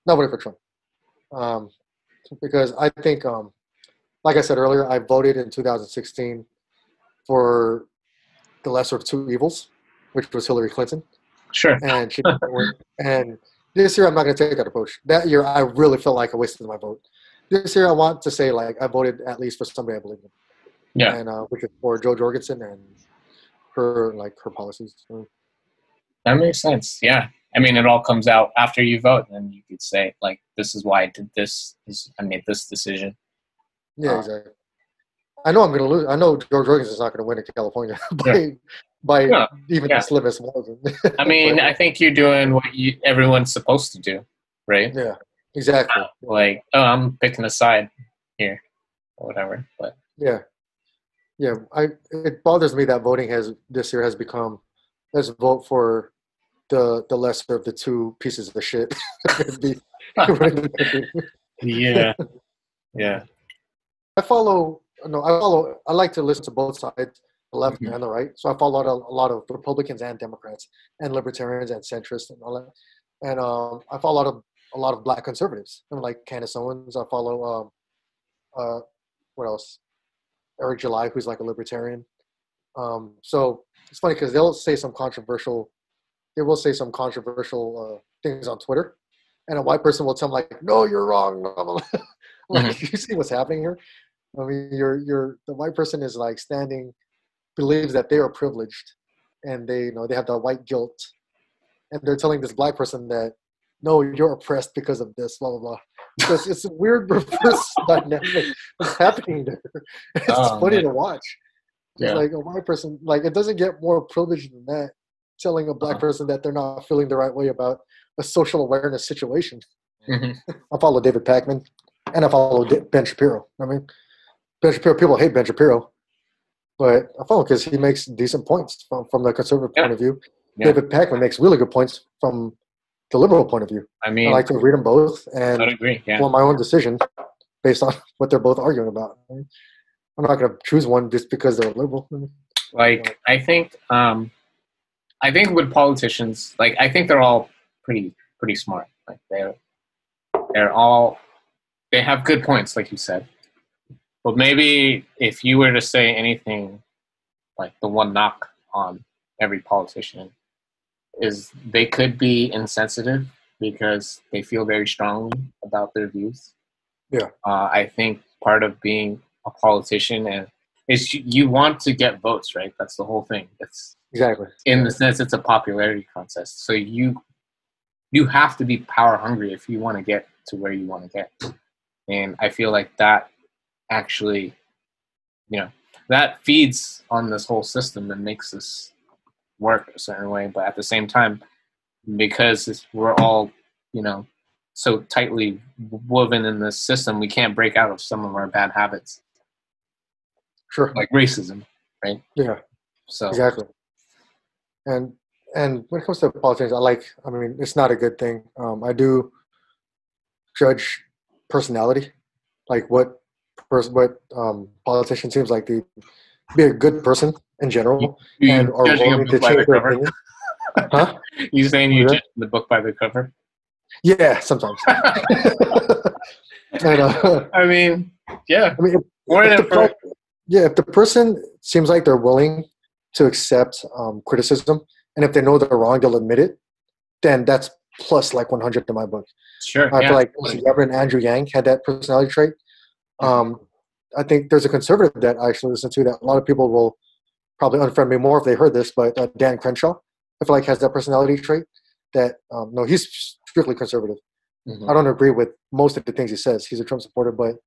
not voting for Trump. Because I think, like I said earlier, I voted in 2016 for the lesser of two evils, which was Hillary Clinton. Sure. And she didn't win. And this year, I'm not going to take that approach. That year, I really felt like I wasted my vote. This year, I want to say like I voted at least for somebody I believe in. Yeah. And which is for Jo Jorgensen and her policies. That makes sense. Yeah. I mean, it all comes out after you vote, and you could say like, "This is why I did this. I made this decision." Yeah, exactly. I know I'm going to lose. I know Jo Jorgensen's not going to win in California by even the slimmest margin. I mean, I think you're doing what everyone's supposed to do, right? Yeah, exactly. Like, oh, I'm picking a side here, or whatever. But yeah. It bothers me that voting this year has become, let's vote for the lesser of the two pieces of shit. Yeah. I like to listen to both sides, the left and the right. So I follow a lot of Republicans and Democrats and libertarians and centrists and all that. And I follow a lot of black conservatives. Like Candace Owens. I follow what else? Eric July, who's like a libertarian. So it's funny because they will say some controversial things on Twitter, and a white person will tell them like, "No, you're wrong." Like, you see what's happening here? I mean, the white person is like believes that they are privileged, and they have the white guilt, and they're telling this black person that, no, you're oppressed because of this, blah blah blah. Because it's a weird reverse dynamic that's happening there. It's funny to watch. It's like a white person, like it doesn't get more privileged than that, telling a black person that they're not feeling the right way about a social awareness situation. I follow David Pakman, and I follow Ben Shapiro. I mean, Ben Shapiro, people hate Ben Shapiro, but I follow him because he makes decent points from the conservative point of view. David Pakman makes really good points from the liberal point of view. I mean, I like to read them both and form my own decision based on what they're both arguing about. I'm not going to choose one just because they're liberal. Like, I think with politicians, like, I think they're all pretty smart. Like, they have good points, like you said. But maybe if you were to say anything, like the one knock on every politician is they could be insensitive because they feel very strongly about their views. Yeah. I think part of being a politician is you want to get votes, right? That's the whole thing. It's exactly in the sense it's a popularity contest. So you have to be power hungry if you want to get to where you want to get. And I feel like that actually, that feeds on this whole system and makes this work a certain way. But at the same time, because we're all, so tightly woven in this system, we can't break out of some of our bad habits. Sure. Like racism, right? Yeah. So exactly. And when it comes to politics, it's not a good thing. I do judge personality, like what politician seems like they be a good person in general and are willing to change their opinion. Huh? You saying you judge the book by the cover? Yeah, sometimes. And, I mean, yeah. If the person seems like they're willing to accept criticism, and if they know they're wrong, they'll admit it, then that's plus like 100 in my book. Sure. I feel like Reverend Andrew Yang had that personality trait. I think there's a conservative that I actually listen to that a lot of people will probably unfriend me more if they heard this, but Dan Crenshaw, I feel like has that personality trait that, no, he's strictly conservative. I don't agree with most of the things he says. He's a Trump supporter, but at the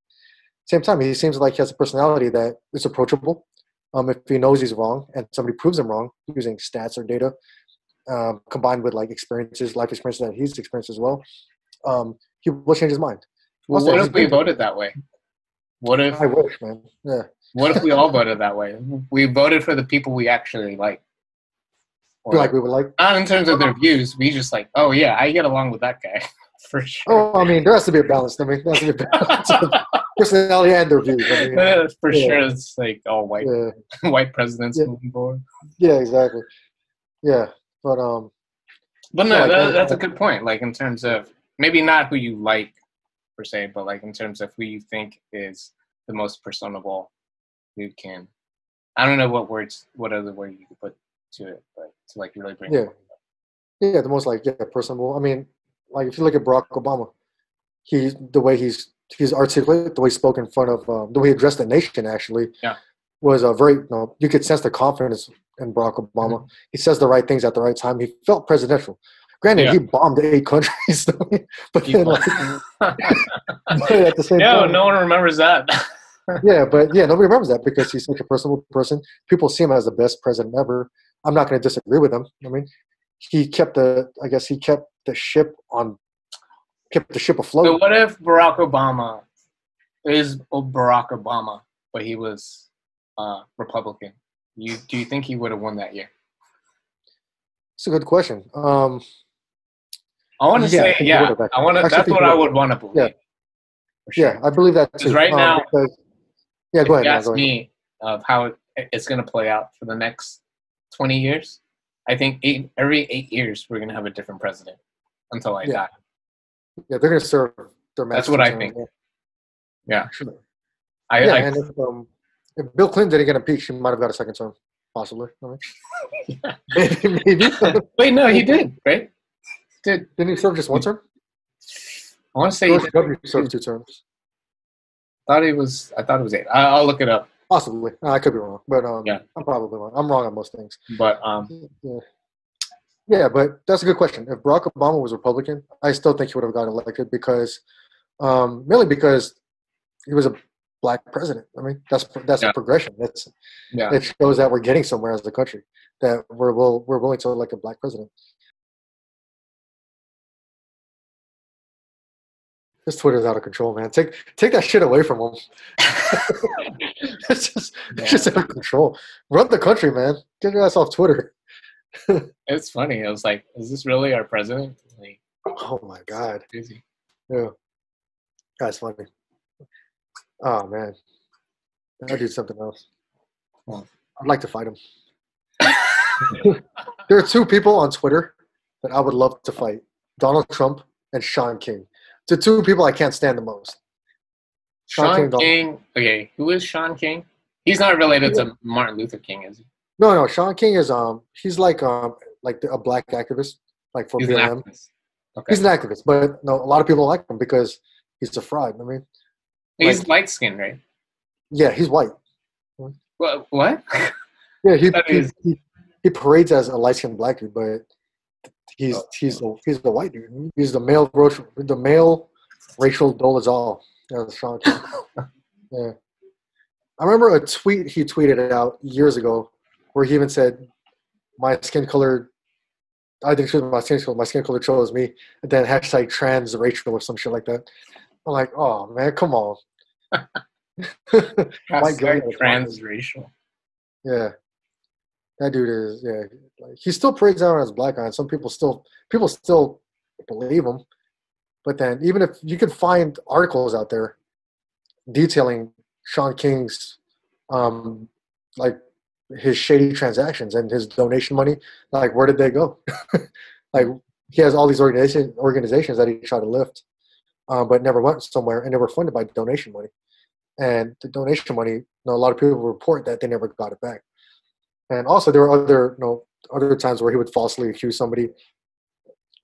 same time, he seems like he has a personality that is approachable. If he knows he's wrong and somebody proves him wrong using stats or data, combined with like life experiences that he's experienced as well, he will change his mind. Well, Also, what he's if we been. voted that way? What if I wish, man. Yeah. what if we all voted that way? We voted for the people we actually like, or Feel like like we would like. not in terms of their views. We just like, oh yeah, I get along with that guy for sure. Oh, I mean, there has to be a balance. I mean, there has to be a balance of personality and their views. I mean, For yeah, sure, it's like all white yeah, white presidents yeah, moving forward. yeah, exactly. Yeah, but But yeah, no, like that's a good point. Like in terms of maybe not who you like per se, but like in terms of who you think is the most personable, who can. I don't know what other word you could put to it, but to like really bring. yeah, yeah, the most like personable. I mean, like if you look at Barack Obama, the way he's articulate, the way he spoke in front of the way he addressed the nation actually Yeah. was a very you could sense the confidence in Barack Obama. Mm-hmm. He says the right things at the right time. He felt presidential. Granted, Yeah. he bombed 8 countries, but then like, but at the same no, time, no one remembers that. yeah, but yeah, nobody remembers that because he's such a personable person. People see him as the best president ever. I'm not going to disagree with him. I mean, he kept the ship afloat. So what if Barack Obama is Barack Obama, but he was Republican? Do you think he would have won that year? It's a good question. I want to say, yeah. I want to. That's what I would want to believe. Yeah, sure. yeah, I believe that too. Because right now, go ahead. If you ask me of how it's going to play out for the next 20 years, I think every 8 years we're going to have a different president until I die. Yeah, they're going to serve their master. That's what I think. Yeah. Sure. And if Bill Clinton didn't get impeached, he might have got a second term, possibly. I mean, maybe. Wait, no, he did, right? Didn't he serve just one term? I want to say George W. served 2 terms. I thought it was 8. I'll look it up. Possibly. I could be wrong, but yeah. I'm probably wrong. I'm wrong on most things. But yeah, but that's a good question. If Barack Obama was Republican, I still think he would have gotten elected because mainly because he was a black president. I mean, that's a progression. It shows that we're getting somewhere as a country, that we're willing to elect a black president. This Twitter's out of control, man. Take that shit away from them. It's just out of control. Run the country, man. Get your ass off Twitter. It's funny. I was like, is this really our president? Like, oh my god. Crazy. Yeah. That's funny. Oh man. That dude's something else. Oh. I'd like to fight him. There are 2 people on Twitter that I would love to fight. Donald Trump and Sean King. The 2 people I can't stand the most. Sean King. Okay, who is Sean King? He's not related to Martin Luther King, is he? No. Sean King is he's like a black activist, like for BLM. Okay. He's an activist, but no, a lot of people don't like him because he's a fraud. I mean, he's light skinned, right? Yeah, he's white. What? Yeah, he parades as a light skinned black dude, but he's the white dude. He's the male Rachel Dolezal. Sean King. Yeah. I remember a tweet he tweeted out years ago where he even said, my skin color chose me, and then hashtag trans Rachel or some shit like that. I'm like, oh man, come on. Hashtag transracial. Yeah. That dude is, he still parades out as a black guy, and some people still believe him. But then, even if you can find articles out there detailing Sean King's, like his shady transactions and his donation money, like where did they go? Like he has all these organizations that he tried to lift, but never went somewhere, and they were funded by donation money. And the donation money, a lot of people report that they never got it back. And also, there were other times where he would falsely accuse somebody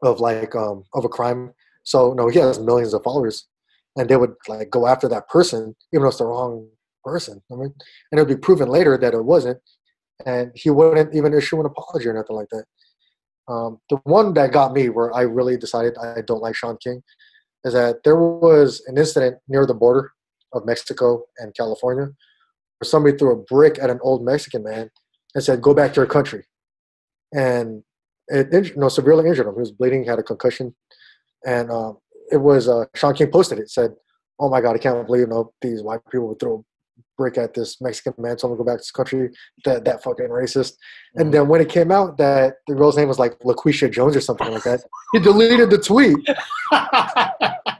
of of a crime. So he has millions of followers, and they would like go after that person, even though it's the wrong person. I mean, and it would be proven later that it wasn't, and he wouldn't even issue an apology or nothing like that. The one that got me, where I really decided I don't like Sean King, is that there was an incident near the border of Mexico and California where somebody threw a brick at an old Mexican man and said, "Go back to your country," and it severely injured him. He was bleeding, had a concussion, and it was Sean King posted it. Said, oh my God, I can't believe these white people would throw a brick at this Mexican man, told him to go back to his country. That fucking racist. And then when it came out that the girl's name was like LaQuisha Jones or something like that, he deleted the tweet.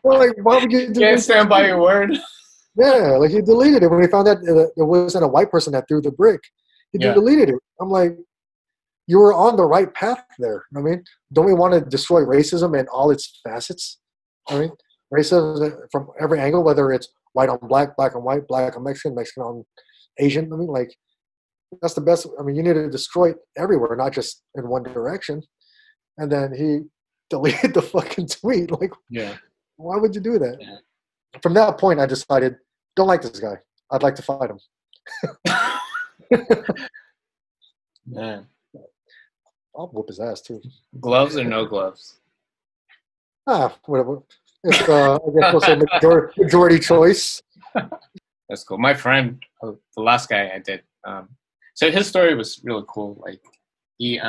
Well, like, why would you can't stand by your word? Yeah, like he deleted it when he found out it wasn't a white person that threw the brick. He deleted it. I'm like, you were on the right path there. I mean, don't we want to destroy racism in all its facets? I mean, racism from every angle, whether it's white on black, black on white, black on Mexican, Mexican on Asian. I mean, like, that's the best. I mean, you need to destroy it everywhere, not just in one direction. And then he deleted the fucking tweet. Like, why would you do that? Yeah. From that point, I decided, don't like this guy. I'd like to fight him. Man. I'll whoop his ass, too. Gloves or no gloves? Whatever. It's, I guess we'll say majority choice. That's cool. My friend, the last guy I did, so his story was really cool. Like, he,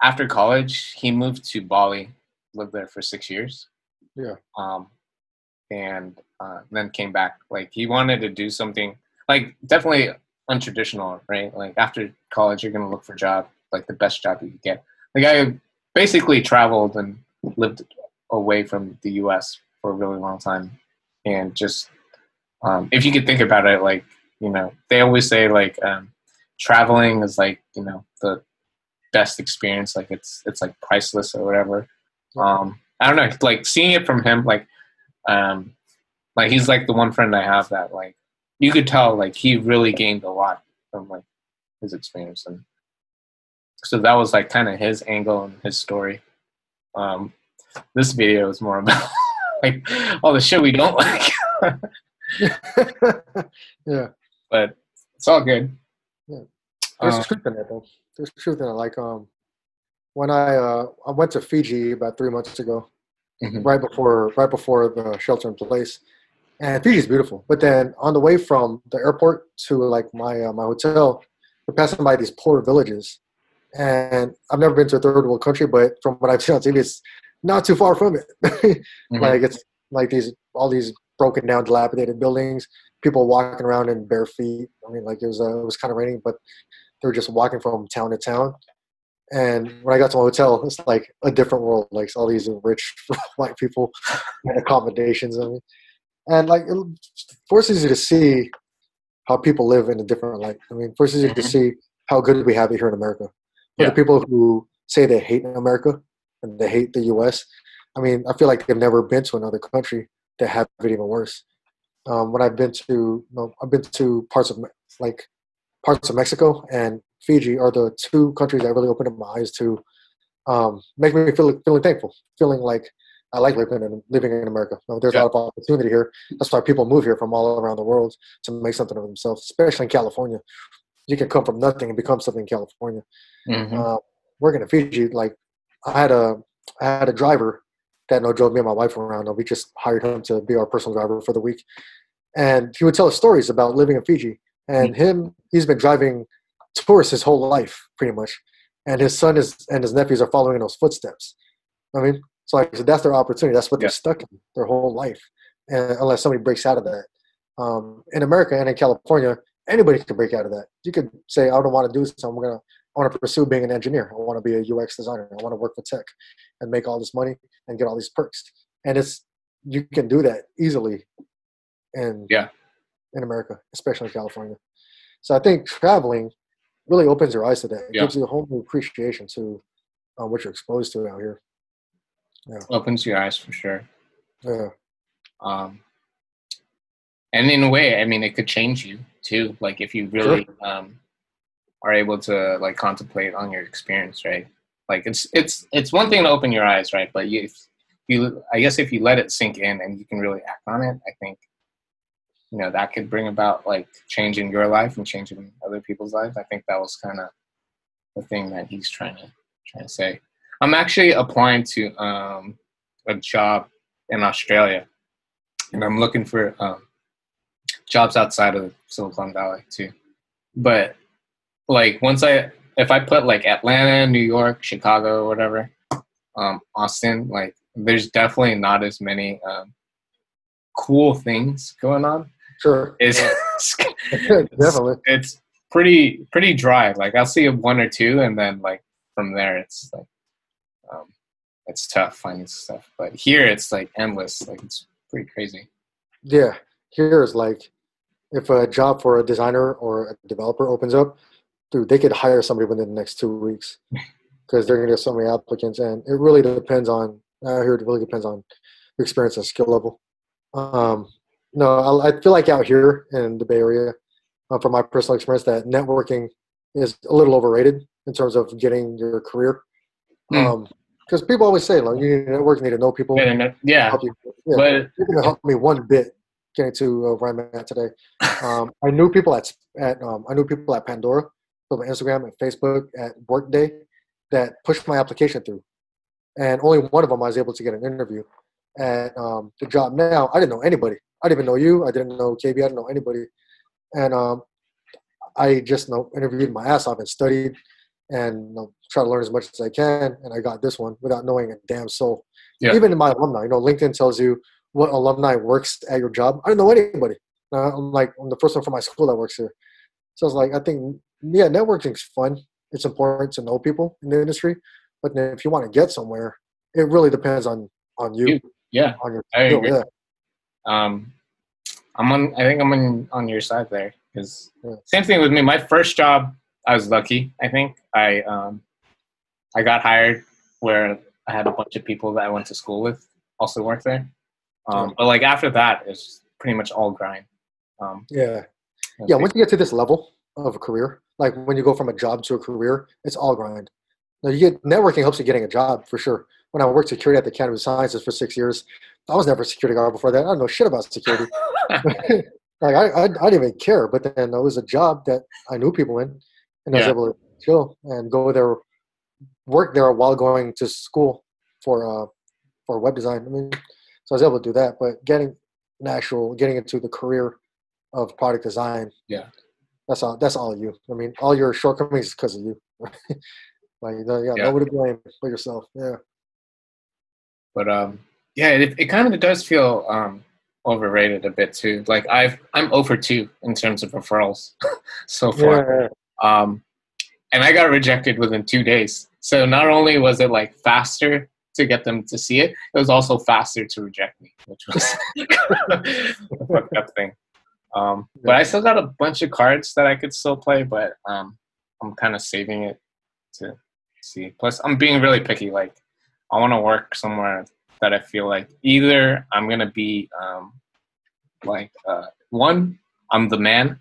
after college, he moved to Bali, lived there for 6 years. Yeah. And then came back. Like, he wanted to do something, like, definitely untraditional, right? Like, after college, you're going to look for a job, like the best job you could get. Like, I basically traveled and lived away from the U.S. for a really long time. And just, if you could think about it, like, you know, they always say, like, traveling is, like, you know, the best experience. Like, it's like priceless or whatever. I don't know, like, seeing it from him, like he's like the one friend I have that, like, you could tell, like, he really gained a lot from, like, his experience. And so that was, like, kind of his angle and his story. This video is more about, like, all the shit we don't like. Yeah. But it's all good. Yeah. There's truth in it, though. There's truth in it. Like, when I went to Fiji about 3 months ago, right before the shelter in place, and Fiji's beautiful. But then on the way from the airport to, like, my hotel, we're passing by these poor villages, and I've never been to a third world country, but from what I've seen on TV, it's not too far from it. Like, it's like all these broken down, dilapidated buildings, people walking around in bare feet. I mean, like, it was kind of raining, but they were just walking from town to town. And when I got to my hotel, it's like a different world. Like, all these rich white people and accommodations. I mean, and, like, it forces you to see how people live in a different light. I mean, forces you to see how good we have it here in America. For the people who say they hate America and they hate the U.S., I mean, I feel like they've never been to another country that have it even worse. When I've been to parts of Mexico and Fiji are the two countries that really opened up my eyes to make me feeling thankful, feeling like I like living in America. You know, there's a lot of opportunity here. That's why people move here from all around the world to make something of themselves, especially in California. You can come from nothing and become something in California. Working in Fiji, like, I had a driver that drove me and my wife around. We just hired him to be our personal driver for the week. And he would tell us stories about living in Fiji. And he's been driving tourists his whole life, pretty much. And his son and his nephews are following in those footsteps. I mean, so like, so that's their opportunity. That's what they're stuck in their whole life, unless somebody breaks out of that. In America and in California, anybody can break out of that. You could say, I don't want to do something. I want to pursue being an engineer. I want to be a UX designer. I want to work for tech and make all this money and get all these perks. And you can do that easily in America, especially in California. So I think traveling really opens your eyes to that. It gives you a whole new appreciation to what you're exposed to out here. Yeah. Opens your eyes for sure. Yeah. And in a way, I mean, it could change you too. Like, if you really are able to, like, contemplate on your experience, right? Like, it's one thing to open your eyes, right? But I guess if you let it sink in and you can really act on it, I think, you know, that could bring about, like, change in your life and change in other people's lives. I think that was kind of the thing that he's trying to say. I'm actually applying to a job in Australia, and I'm looking for jobs outside of Silicon Valley too. But, like, if I put, like, Atlanta, New York, Chicago, or whatever, Austin, like, there's definitely not as many cool things going on. Sure. It's Definitely. it's pretty dry. Like I'll see one or two, and then like from there, it's like it's tough finding stuff. But here, it's like endless. Like it's pretty crazy. Yeah. Here is like if a job for a designer or a developer opens up, dude, they could hire somebody within the next 2 weeks because they're gonna get so many applicants, and it really depends on. I hear it really depends on your experience and skill level. No, I feel like out here in the Bay Area, from my personal experience, that networking is a little overrated in terms of getting your career. Because people always say, like, you need to network, you need to know people. Yeah, help you. Yeah, but you're going to help me one bit getting to where I'm at today. I knew people at Pandora, so on Instagram and Facebook at Workday that pushed my application through, and only one of them I was able to get an interview. At the job now, I didn't know anybody. I didn't even know you. I didn't know KB. I didn't know anybody. And I just interviewed my ass off and studied and try to learn as much as I can. And I got this one without knowing a damn soul. Yeah. Even in my alumni, LinkedIn tells you what alumni works at your job. I didn't know anybody. I'm the first one from my school that works here. So I was like, I think, yeah, networking's fun. It's important to know people in the industry. But then if you want to get somewhere, it really depends on you. Yeah, on your I skill. agree. Yeah. I think I'm on your side there because same thing with me. My first job, I was lucky. I think I got hired where I had a bunch of people that I went to school with also work there. But like after that, it's pretty much all grind. Yeah. Once you get to this level of a career, like when you go from a job to a career, it's all grind. Now networking helps you getting a job for sure. When I worked security at the Academy of Sciences for 6 years, I was never a security guard before that. I don't know shit about security. Like I didn't even care. But then it was a job that I knew people in, and I was able to chill and go there, work there while going to school for web design. I mean, so I was able to do that. But getting into the career of product design, that's all you. I mean, all your shortcomings is because of you. Like nobody to blame but yourself. Yeah. But it kind of does feel overrated a bit too. Like I'm over 2 in terms of referrals so far. And I got rejected within 2 days. So not only was it like faster to get them to see it, it was also faster to reject me, which was a fucked up thing. But I still got a bunch of cards that I could still play, but I'm kind of saving it to see. Plus, I'm being really picky. Like, I want to work somewhere that I feel like either I'm gonna be one, I'm the man,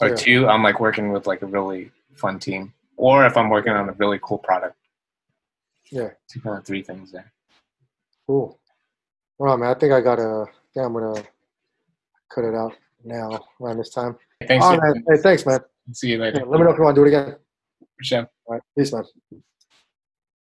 or 2, I'm like working with like a really fun team, or if I'm working on a really cool product. Yeah. 2 kind of 3 things there. Cool. Well, man, I think I'm gonna cut it out now around this time. Thanks. All right, man. Hey, thanks, man. See you later. Let me know if you want to do it again. For sure. All right. Peace, man.